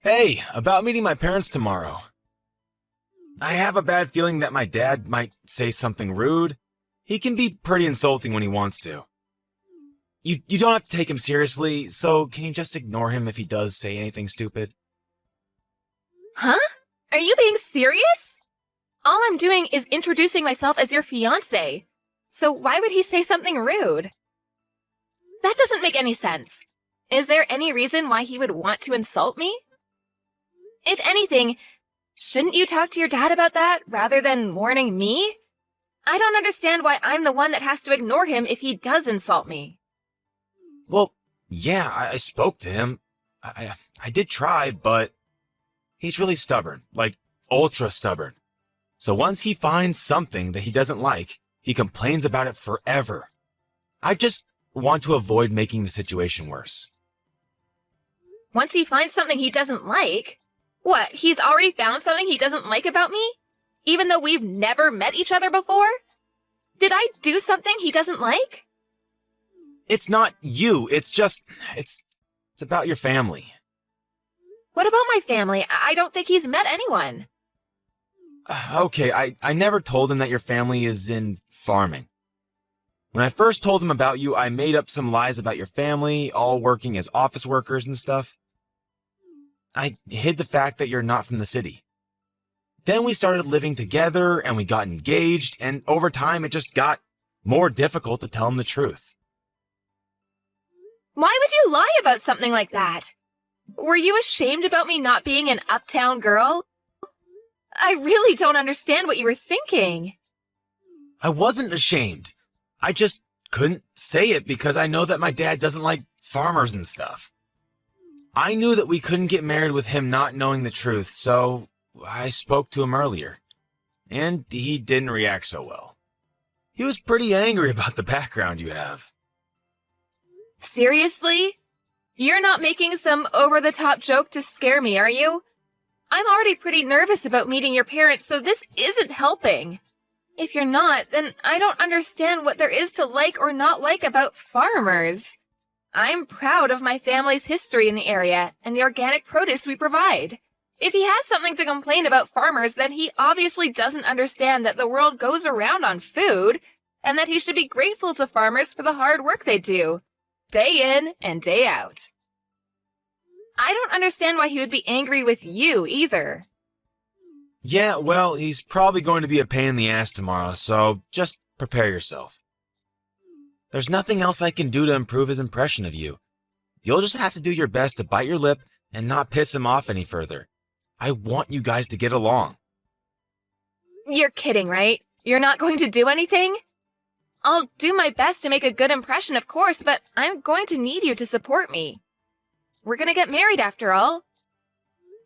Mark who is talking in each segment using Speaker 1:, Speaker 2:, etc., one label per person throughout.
Speaker 1: Hey, about meeting my parents tomorrow. I have a bad feeling that my dad might say something rude. He can be pretty insulting when he wants to. You don't have to take him seriously, so can you just ignore him if he does say anything stupid?
Speaker 2: Huh? Are you being serious? All I'm doing is introducing myself as your fiancé. So why would he say something rude? That doesn't make any sense. Is there any reason why he would want to insult me? If anything, shouldn't you talk to your dad about that rather than warning me? I don't understand why I'm the one that has to ignore him if he does insult me.
Speaker 1: Well, yeah, I spoke to him. I did try, but he's really stubborn, like ultra stubborn. So once he finds something that he doesn't like, he complains about it forever. I just want to avoid making the situation worse.
Speaker 2: Once he finds something he doesn't like? What, he's already found something he doesn't like about me? Even though we've never met each other before? Did I do something he doesn't like?
Speaker 1: It's not you, it's about your family.
Speaker 2: What about my family? I don't think he's met anyone.
Speaker 1: Okay, I never told him that your family is in farming. When I first told him about you, I made up some lies about your family, all working as office workers and stuff. I hid the fact that you're not from the city. Then we started living together and we got engaged, and over time it just got more difficult to tell him the truth.
Speaker 2: Why would you lie about something like that? Were you ashamed about me not being an uptown girl? I really don't understand what you were thinking.
Speaker 1: I wasn't ashamed. I just couldn't say it because I know that my dad doesn't like farmers and stuff. I knew that we couldn't get married with him not knowing the truth, so I spoke to him earlier. And he didn't react so well. He was pretty angry about the background you have.
Speaker 2: Seriously? You're not making some over-the-top joke to scare me, are you? I'm already pretty nervous about meeting your parents, so this isn't helping. If you're not, then I don't understand what there is to like or not like about farmers. I'm proud of my family's history in the area and the organic produce we provide. If he has something to complain about farmers, then he obviously doesn't understand that the world goes around on food and that he should be grateful to farmers for the hard work they do, day in and day out. I don't understand why he would be angry with you either.
Speaker 1: Yeah, well, he's probably going to be a pain in the ass tomorrow, so just prepare yourself. There's nothing else I can do to improve his impression of you. You'll just have to do your best to bite your lip and not piss him off any further. I want you guys to get along.
Speaker 2: You're kidding, right? You're not going to do anything? I'll do my best to make a good impression, of course, but I'm going to need you to support me. We're gonna get married after all.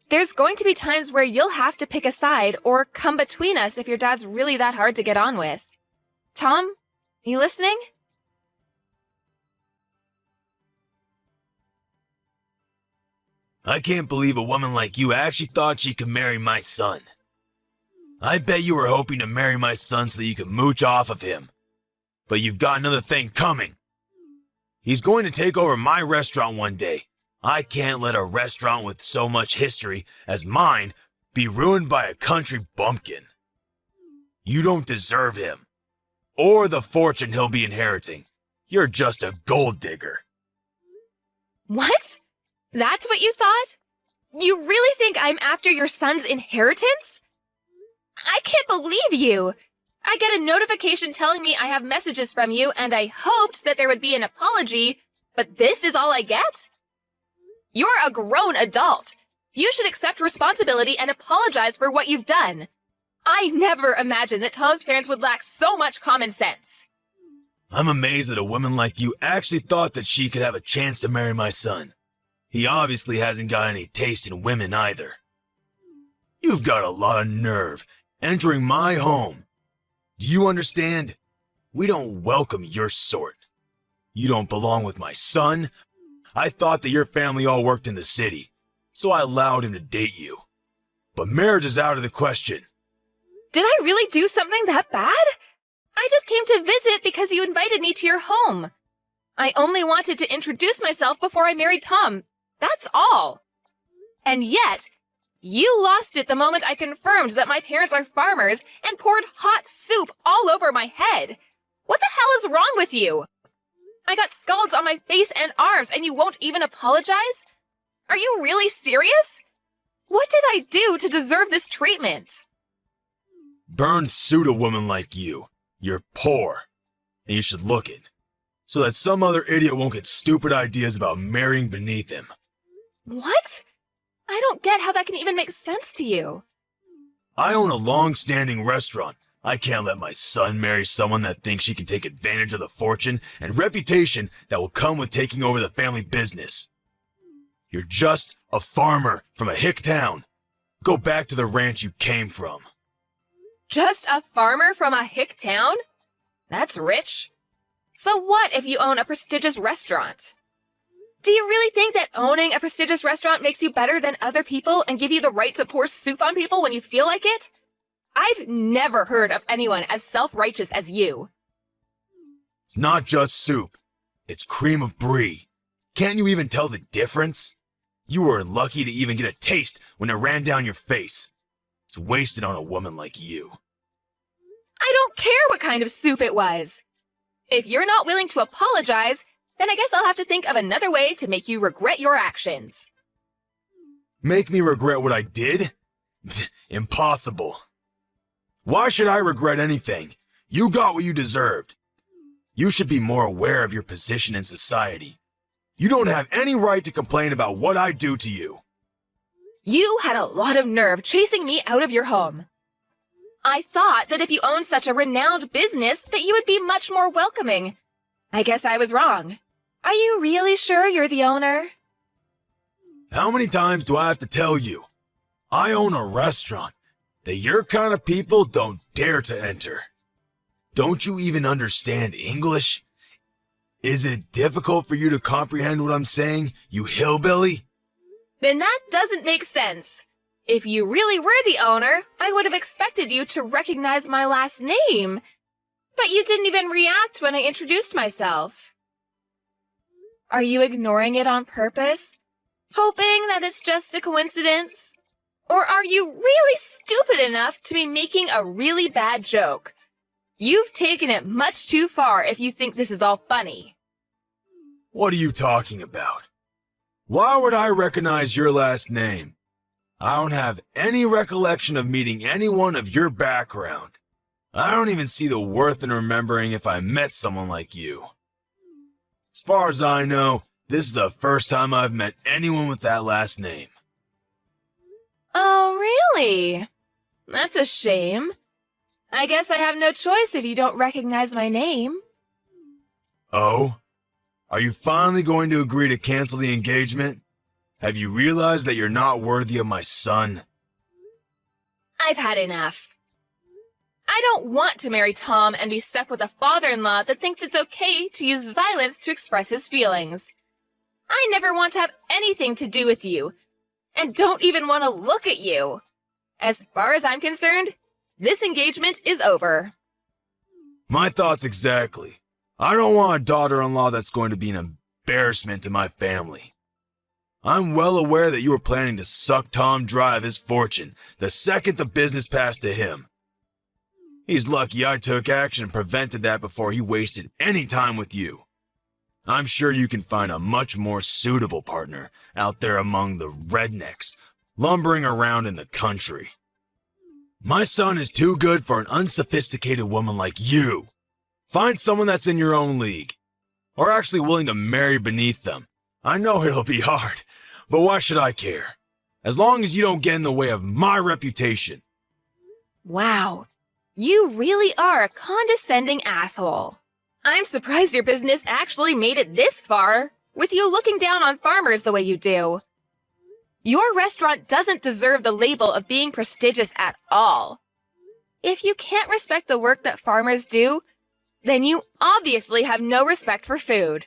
Speaker 2: There's going to be times where you'll have to pick a side or come between us if your dad's really that hard to get on with. Tom, you listening?
Speaker 1: I can't believe a woman like you actually thought she could marry my son. I bet you were hoping to marry my son so that you could mooch off of him. But you've got another thing coming. He's going to take over my restaurant one day. I can't let a restaurant with so much history as mine be ruined by a country bumpkin. You don't deserve him, or the fortune he'll be inheriting. You're just a gold digger.
Speaker 2: What? That's what you thought? You really think I'm after your son's inheritance? I can't believe you! I get a notification telling me I have messages from you, and I hoped that there would be an apology, but this is all I get? You're a grown adult. You should accept responsibility and apologize for what you've done. I never imagined that Tom's parents would lack so much common sense.
Speaker 1: I'm amazed that a woman like you actually thought that she could have a chance to marry my son. He obviously hasn't got any taste in women either. You've got a lot of nerve entering my home. Do you understand? We don't welcome your sort. You don't belong with my son. I thought that your family all worked in the city, so I allowed him to date you. But marriage is out of the question.
Speaker 2: Did I really do something that bad? I just came to visit because you invited me to your home. I only wanted to introduce myself before I married Tom. That's all. And yet, you lost it the moment I confirmed that my parents are farmers and poured hot soup all over my head. What the hell is wrong with you? I got scalds on my face and arms and you won't even apologize? Are you really serious? What did I do to deserve this treatment?
Speaker 1: Burns suit a woman like you. You're poor, and you should look it, so that some other idiot won't get stupid ideas about marrying beneath him.
Speaker 2: What? I don't get how that can even make sense to you.
Speaker 1: I own a long-standing restaurant. I can't let my son marry someone that thinks she can take advantage of the fortune and reputation that will come with taking over the family business. You're just a farmer from a hick town. Go back to the ranch you came from.
Speaker 2: Just a farmer from a hick town? That's rich. So what if you own a prestigious restaurant? Do you really think that owning a prestigious restaurant makes you better than other people and give you the right to pour soup on people when you feel like it? I've never heard of anyone as self-righteous as you.
Speaker 1: It's not just soup. It's cream of brie. Can't you even tell the difference? You were lucky to even get a taste when it ran down your face. It's wasted on a woman like you.
Speaker 2: I don't care what kind of soup it was. If you're not willing to apologize, then I guess I'll have to think of another way to make you regret your actions.
Speaker 1: Make me regret what I did? Impossible. Why should I regret anything? You got what you deserved. You should be more aware of your position in society. You don't have any right to complain about what I do to you.
Speaker 2: You had a lot of nerve chasing me out of your home. I thought that if you owned such a renowned business that you would be much more welcoming. I guess I was wrong. Are you really sure you're the owner?
Speaker 1: How many times do I have to tell you? I own a restaurant that your kind of people don't dare to enter. Don't you even understand English? Is it difficult for you to comprehend what I'm saying, you hillbilly?
Speaker 2: Then that doesn't make sense. If you really were the owner, I would have expected you to recognize my last name. But you didn't even react when I introduced myself. Are you ignoring it on purpose? Hoping that it's just a coincidence? Or are you really stupid enough to be making a really bad joke? You've taken it much too far if you think this is all funny.
Speaker 1: What are you talking about? Why would I recognize your last name? I don't have any recollection of meeting anyone of your background. I don't even see the worth in remembering if I met someone like you. As far as I know, this is the first time I've met anyone with that last name.
Speaker 2: Oh, really? That's a shame. I guess I have no choice if you don't recognize my name.
Speaker 1: Oh? Are you finally going to agree to cancel the engagement? Have you realized that you're not worthy of my son?
Speaker 2: I've had enough. I don't want to marry Tom and be stuck with a father-in-law that thinks it's okay to use violence to express his feelings. I never want to have anything to do with you, and don't even want to look at you. As far as I'm concerned, this engagement is over.
Speaker 1: My thoughts exactly. I don't want a daughter-in-law that's going to be an embarrassment to my family. I'm well aware that you were planning to suck Tom dry of his fortune the second the business passed to him. He's lucky I took action and prevented that before he wasted any time with you. I'm sure you can find a much more suitable partner out there among the rednecks lumbering around in the country. My son is too good for an unsophisticated woman like you. Find someone that's in your own league, or actually willing to marry beneath them. I know it'll be hard, but why should I care? As long as you don't get in the way of my reputation.
Speaker 2: Wow, you really are a condescending asshole. I'm surprised your business actually made it this far, with you looking down on farmers the way you do. Your restaurant doesn't deserve the label of being prestigious at all. If you can't respect the work that farmers do, then you obviously have no respect for food.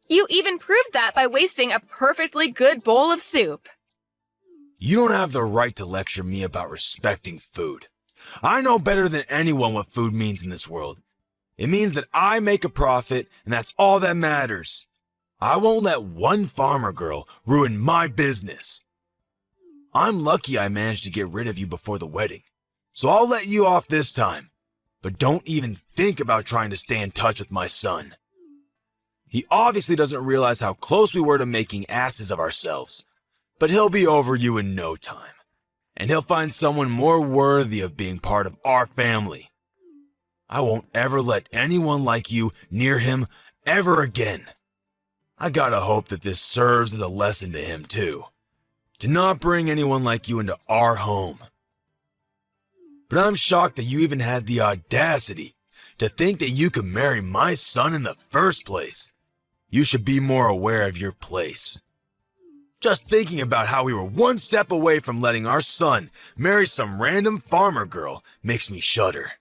Speaker 2: You even proved that by wasting a perfectly good bowl of soup.
Speaker 1: You don't have the right to lecture me about respecting food. I know better than anyone what food means in this world. It means that I make a profit, and that's all that matters. I won't let one farmer girl ruin my business. I'm lucky I managed to get rid of you before the wedding, so I'll let you off this time. But don't even think about trying to stay in touch with my son. He obviously doesn't realize how close we were to making asses of ourselves, but he'll be over you in no time, and he'll find someone more worthy of being part of our family. I won't ever let anyone like you near him ever again. I gotta hope that this serves as a lesson to him too, to not bring anyone like you into our home. But I'm shocked that you even had the audacity to think that you could marry my son in the first place. You should be more aware of your place. Just thinking about how we were one step away from letting our son marry some random farmer girl makes me shudder.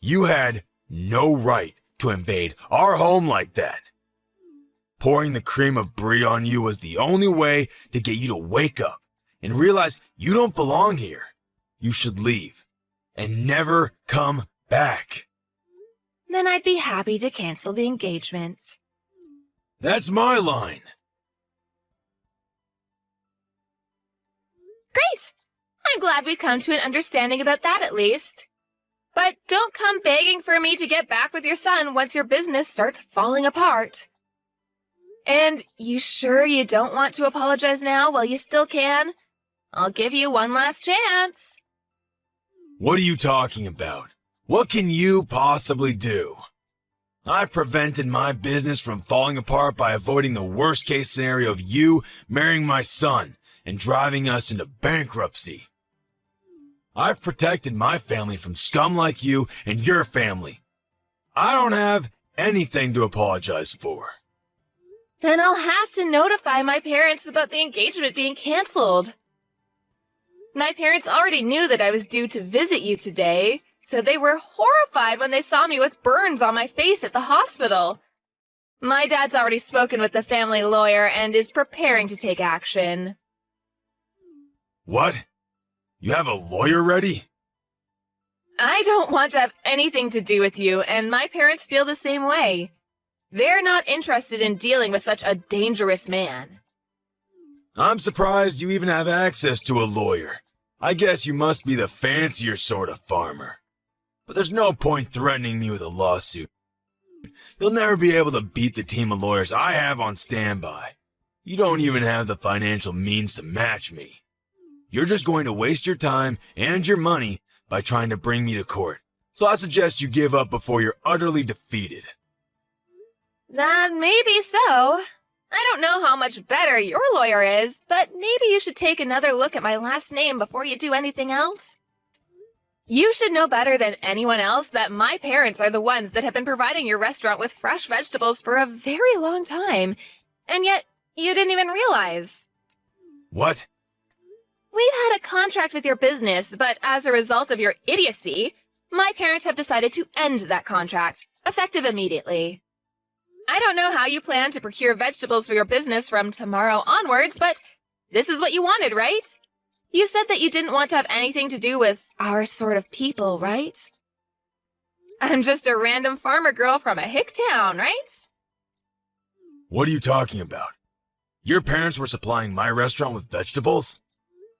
Speaker 1: You had no right to invade our home like that. Pouring the cream of brie on you was the only way to get you to wake up and realize you don't belong here. You should leave and never come back.
Speaker 2: Then I'd be happy to cancel the engagement.
Speaker 1: That's my line.
Speaker 2: Great! I'm glad we've come to an understanding about that at least. But don't come begging for me to get back with your son once your business starts falling apart. And you sure you don't want to apologize now while you still can? I'll give you one last chance.
Speaker 1: What are you talking about? What can you possibly do? I've prevented my business from falling apart by avoiding the worst case scenario of you marrying my son and driving us into bankruptcy. I've protected my family from scum like you and your family. I don't have anything to apologize for.
Speaker 2: Then I'll have to notify my parents about the engagement being canceled. My parents already knew that I was due to visit you today, so they were horrified when they saw me with burns on my face at the hospital. My dad's already spoken with the family lawyer and is preparing to take action.
Speaker 1: What? You have a lawyer ready?
Speaker 2: I don't want to have anything to do with you, and my parents feel the same way. They're not interested in dealing with such a dangerous man.
Speaker 1: I'm surprised you even have access to a lawyer. I guess you must be the fancier sort of farmer. But there's no point threatening me with a lawsuit. You'll never be able to beat the team of lawyers I have on standby. You don't even have the financial means to match me. You're just going to waste your time and your money by trying to bring me to court. So I suggest you give up before you're utterly defeated.
Speaker 2: That may be so. I don't know how much better your lawyer is, but maybe you should take another look at my last name before you do anything else. You should know better than anyone else that my parents are the ones that have been providing your restaurant with fresh vegetables for a very long time, and yet you didn't even realize.
Speaker 1: What?
Speaker 2: We've had a contract with your business, but as a result of your idiocy, my parents have decided to end that contract, effective immediately. I don't know how you plan to procure vegetables for your business from tomorrow onwards, but this is what you wanted, right? You said that you didn't want to have anything to do with our sort of people, right? I'm just a random farmer girl from a hick town, right?
Speaker 1: What are you talking about? Your parents were supplying my restaurant with vegetables?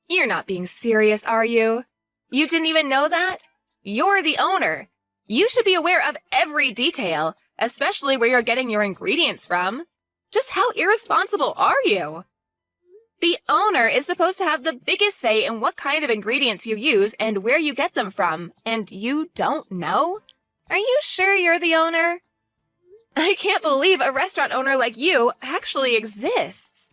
Speaker 2: You're not being serious, are you? You didn't even know that? You're the owner. You should be aware of every detail, especially where you're getting your ingredients from. Just how irresponsible are you? The owner is supposed to have the biggest say in what kind of ingredients you use and where you get them from, and you don't know? Are you sure you're the owner? I can't believe a restaurant owner like you actually exists.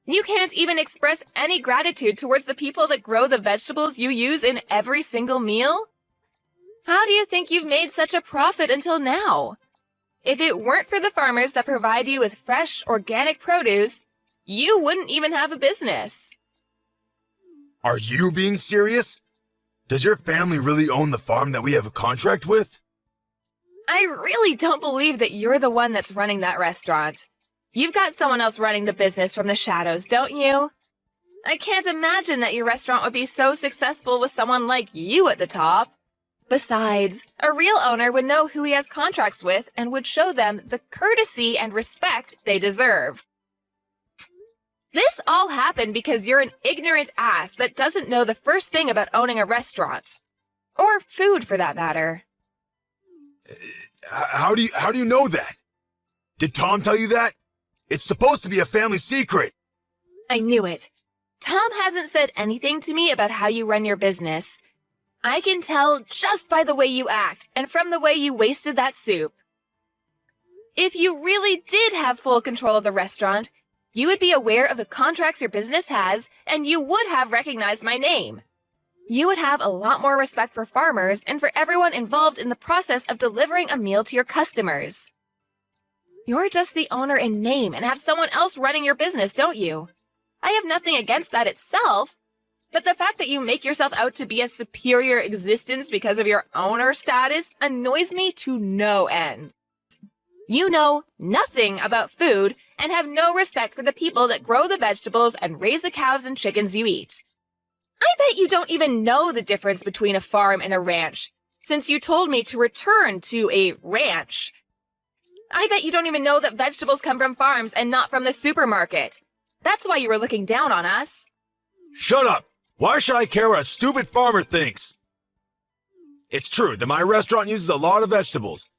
Speaker 2: You can't even express any gratitude towards the people that grow the vegetables you use in every single meal? How do you think you've made such a profit until now? If it weren't for the farmers that provide you with fresh, organic produce, you wouldn't even have a business.
Speaker 1: Are you being serious? Does your family really own the farm that we have a contract with?
Speaker 2: I really don't believe that you're the one that's running that restaurant. You've got someone else running the business from the shadows, don't you? I can't imagine that your restaurant would be so successful with someone like you at the top. Besides, a real owner would know who he has contracts with and would show them the courtesy and respect they deserve. This all happened because you're an ignorant ass that doesn't know the first thing about owning a restaurant. Or food, for that matter.
Speaker 1: How do you know that? Did Tom tell you that? It's supposed to be a family secret.
Speaker 2: I knew it. Tom hasn't said anything to me about how you run your business. I can tell just by the way you act and from the way you wasted that soup. If you really did have full control of the restaurant, you would be aware of the contracts your business has, and you would have recognized my name. You would have a lot more respect for farmers and for everyone involved in the process of delivering a meal to your customers. You're just the owner in name and have someone else running your business, don't you? I have nothing against that itself, but the fact that you make yourself out to be a superior existence because of your owner status annoys me to no end. You know nothing about food and have no respect for the people that grow the vegetables and raise the cows and chickens you eat. I bet you don't even know the difference between a farm and a ranch, since you told me to return to a ranch. I bet you don't even know that vegetables come from farms and not from the supermarket. That's why you were looking down on us.
Speaker 1: Shut up! Why should I care what a stupid farmer thinks? It's true that my restaurant uses a lot of vegetables.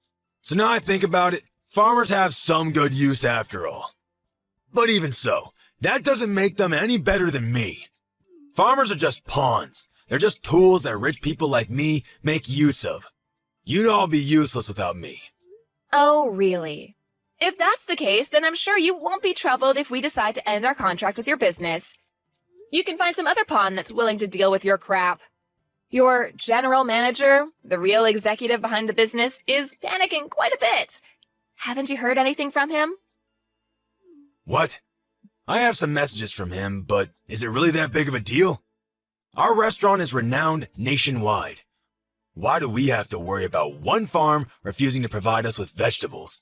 Speaker 1: So now I think about it, farmers have some good use after all. But even so, that doesn't make them any better than me. Farmers are just pawns. They're just tools that rich people like me make use of. You'd all be useless without me.
Speaker 2: Oh, really? If that's the case, then I'm sure you won't be troubled if we decide to end our contract with your business. You can find some other pawn that's willing to deal with your crap. Your general manager, the real executive behind the business, is panicking quite a bit. Haven't you heard anything from him?
Speaker 1: What? I have some messages from him, but is it really that big of a deal? Our restaurant is renowned nationwide. Why do we have to worry about one farm refusing to provide us with vegetables?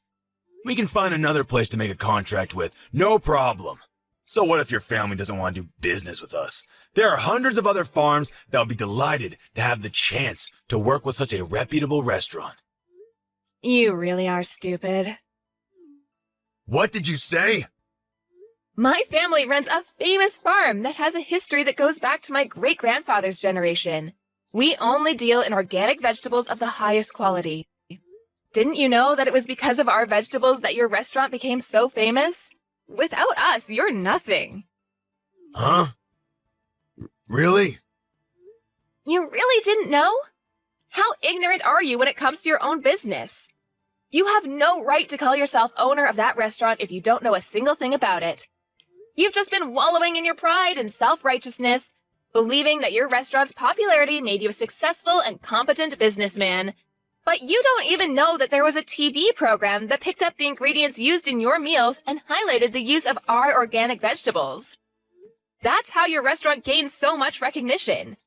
Speaker 1: We can find another place to make a contract with, no problem. So what if your family doesn't want to do business with us? There are hundreds of other farms that will be delighted to have the chance to work with such a reputable restaurant.
Speaker 2: You really are stupid.
Speaker 1: What did you say?
Speaker 2: My family runs a famous farm that has a history that goes back to my great-grandfather's generation. We only deal in organic vegetables of the highest quality. Didn't you know that it was because of our vegetables that your restaurant became so famous? Without us, you're nothing.
Speaker 1: Huh? Really?
Speaker 2: You really didn't know? How ignorant are you when it comes to your own business? You have no right to call yourself owner of that restaurant if you don't know a single thing about it. You've just been wallowing in your pride and self-righteousness, believing that your restaurant's popularity made you a successful and competent businessman. But you don't even know that there was a TV program that picked up the ingredients used in your meals and highlighted the use of our organic vegetables. That's how your restaurant gained so much recognition.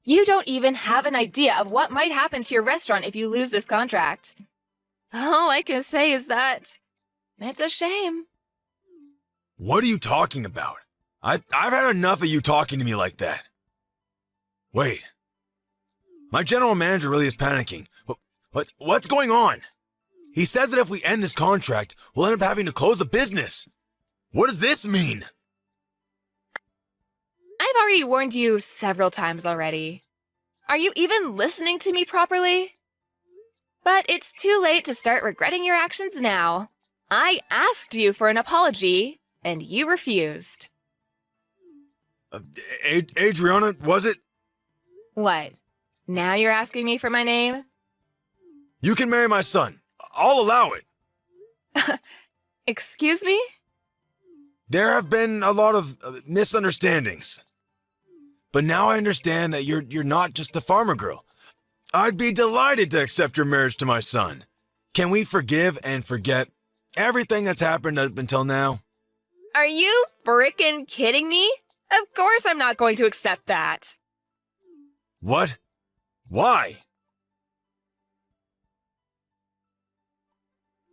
Speaker 2: You don't even have an idea of what might happen to your restaurant if you lose this contract. All I can say is that it's a shame.
Speaker 1: What are you talking about? I've had enough of you talking to me like that. Wait. My general manager really is panicking. What's going on? He says that if we end this contract, we'll end up having to close the business. What does this mean?
Speaker 2: I've already warned you several times already. Are you even listening to me properly? But it's too late to start regretting your actions now. I asked you for an apology, and you refused.
Speaker 1: Adriana, was it?
Speaker 2: What? Now you're asking me for my name?
Speaker 1: You can marry my son. I'll allow it.
Speaker 2: Excuse me?
Speaker 1: There have been a lot of misunderstandings. But now I understand that you're not just a farmer girl. I'd be delighted to accept your marriage to my son. Can we forgive and forget everything that's happened up until now?
Speaker 2: Are you frickin' kidding me? Of course I'm not going to accept that.
Speaker 1: What? Why?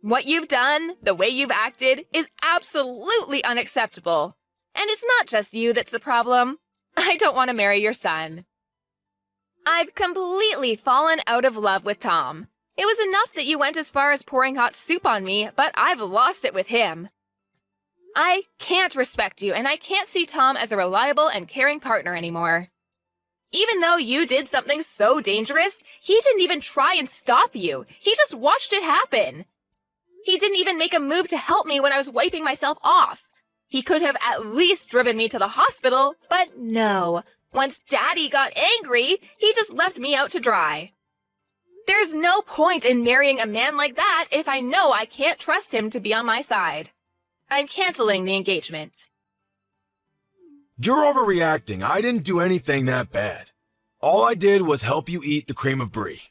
Speaker 2: What you've done, the way you've acted, is absolutely unacceptable. And it's not just you that's the problem. I don't want to marry your son. I've completely fallen out of love with Tom. It was enough that you went as far as pouring hot soup on me, but I've lost it with him. I can't respect you, and I can't see Tom as a reliable and caring partner anymore. Even though you did something so dangerous, he didn't even try and stop you. He just watched it happen. He didn't even make a move to help me when I was wiping myself off. He could have at least driven me to the hospital, but no. Once Daddy got angry, he just left me out to dry. There's no point in marrying a man like that if I know I can't trust him to be on my side. I'm canceling the engagement.
Speaker 1: You're overreacting. I didn't do anything that bad. All I did was help you eat the cream of brie.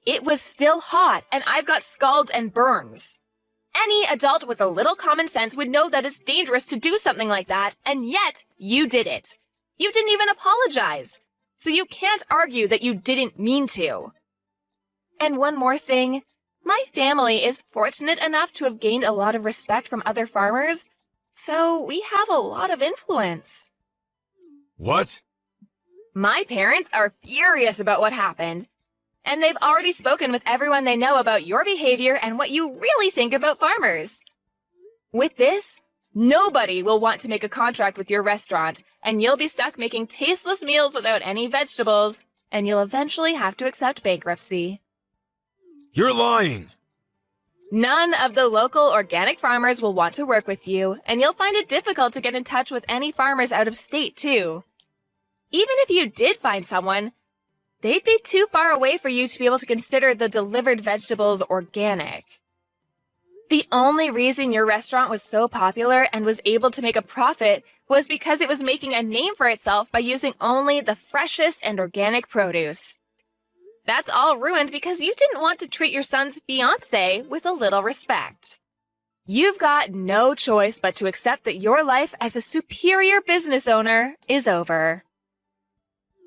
Speaker 2: It was still hot, and I've got scalds and burns. Any adult with a little common sense would know that it's dangerous to do something like that, and yet you did it. You didn't even apologize. So you can't argue that you didn't mean to. And one more thing. My family is fortunate enough to have gained a lot of respect from other farmers, so we have a lot of influence.
Speaker 1: What?
Speaker 2: My parents are furious about what happened, and they've already spoken with everyone they know about your behavior and what you really think about farmers. With this, nobody will want to make a contract with your restaurant, and you'll be stuck making tasteless meals without any vegetables, and you'll eventually have to accept bankruptcy.
Speaker 1: You're lying.
Speaker 2: None of the local organic farmers will want to work with you, and you'll find it difficult to get in touch with any farmers out of state, too. Even if you did find someone, they'd be too far away for you to be able to consider the delivered vegetables organic. The only reason your restaurant was so popular and was able to make a profit was because it was making a name for itself by using only the freshest and organic produce. That's all ruined because you didn't want to treat your son's fiancé with a little respect. You've got no choice but to accept that your life as a superior business owner is over.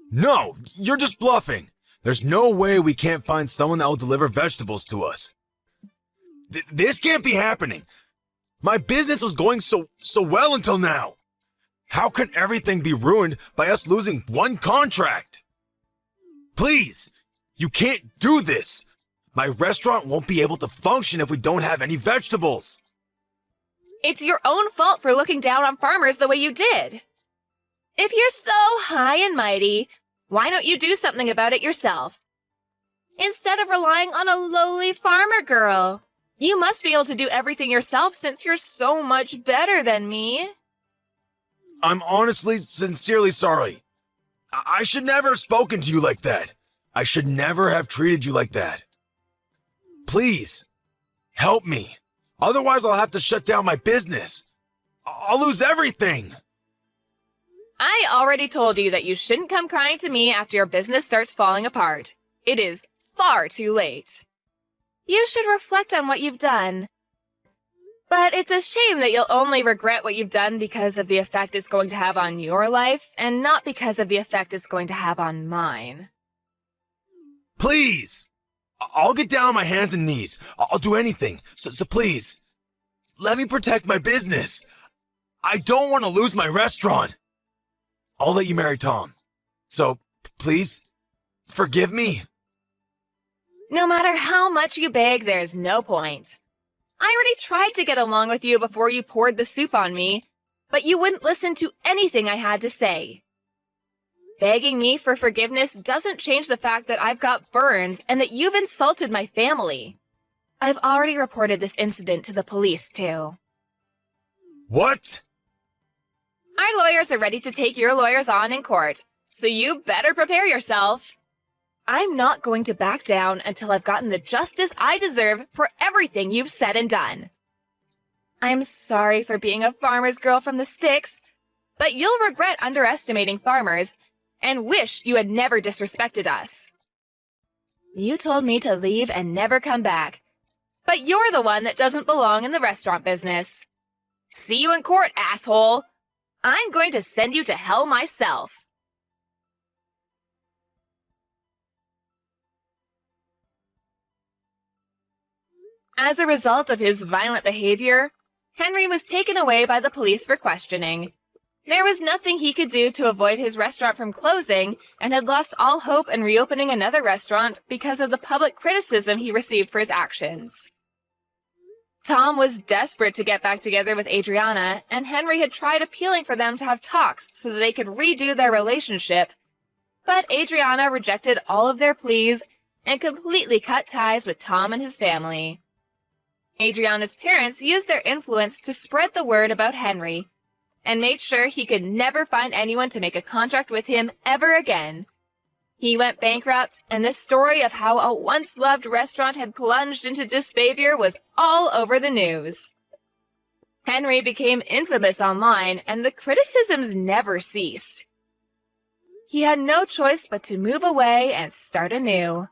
Speaker 1: No, you're just bluffing. There's no way we can't find someone that will deliver vegetables to us. This can't be happening. My business was going so well until now. How can everything be ruined by us losing one contract? Please, you can't do this. My restaurant won't be able to function if we don't have any vegetables.
Speaker 2: It's your own fault for looking down on farmers the way you did. If you're so high and mighty, why don't you do something about it yourself? Instead of relying on a lowly farmer girl, you must be able to do everything yourself since you're so much better than me.
Speaker 1: I'm honestly, sincerely sorry. I should never have spoken to you like that. I should never have treated you like that. Please, help me. Otherwise, I'll have to shut down my business. I'll lose everything.
Speaker 2: I already told you that you shouldn't come crying to me after your business starts falling apart. It is far too late. You should reflect on what you've done. But it's a shame that you'll only regret what you've done because of the effect it's going to have on your life, and not because of the effect it's going to have on mine.
Speaker 1: Please! I'll get down on my hands and knees. I'll do anything. So please, let me protect my business. I don't want to lose my restaurant. I'll let you marry Tom. So, please, forgive me.
Speaker 2: No matter how much you beg, there's no point. I already tried to get along with you before you poured the soup on me, but you wouldn't listen to anything I had to say. Begging me for forgiveness doesn't change the fact that I've got burns and that you've insulted my family. I've already reported this incident to the police, too.
Speaker 1: What?
Speaker 2: Our lawyers are ready to take your lawyers on in court, so you better prepare yourself. I'm not going to back down until I've gotten the justice I deserve for everything you've said and done. I'm sorry for being a farmer's girl from the sticks, but you'll regret underestimating farmers and wish you had never disrespected us. You told me to leave and never come back, but you're the one that doesn't belong in the restaurant business. See you in court, asshole! I'm going to send you to hell myself. As a result of his violent behavior, Henry was taken away by the police for questioning. There was nothing he could do to avoid his restaurant from closing and had lost all hope in reopening another restaurant because of the public criticism he received for his actions. Tom was desperate to get back together with Adriana, and Henry had tried appealing for them to have talks so that they could redo their relationship. But Adriana rejected all of their pleas and completely cut ties with Tom and his family. Adriana's parents used their influence to spread the word about Henry and made sure he could never find anyone to make a contract with him ever again. He went bankrupt, and the story of how a once-loved restaurant had plunged into disfavor was all over the news. Henry became infamous online, and the criticisms never ceased. He had no choice but to move away and start anew.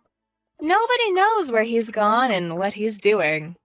Speaker 2: Nobody knows where he's gone and what he's doing.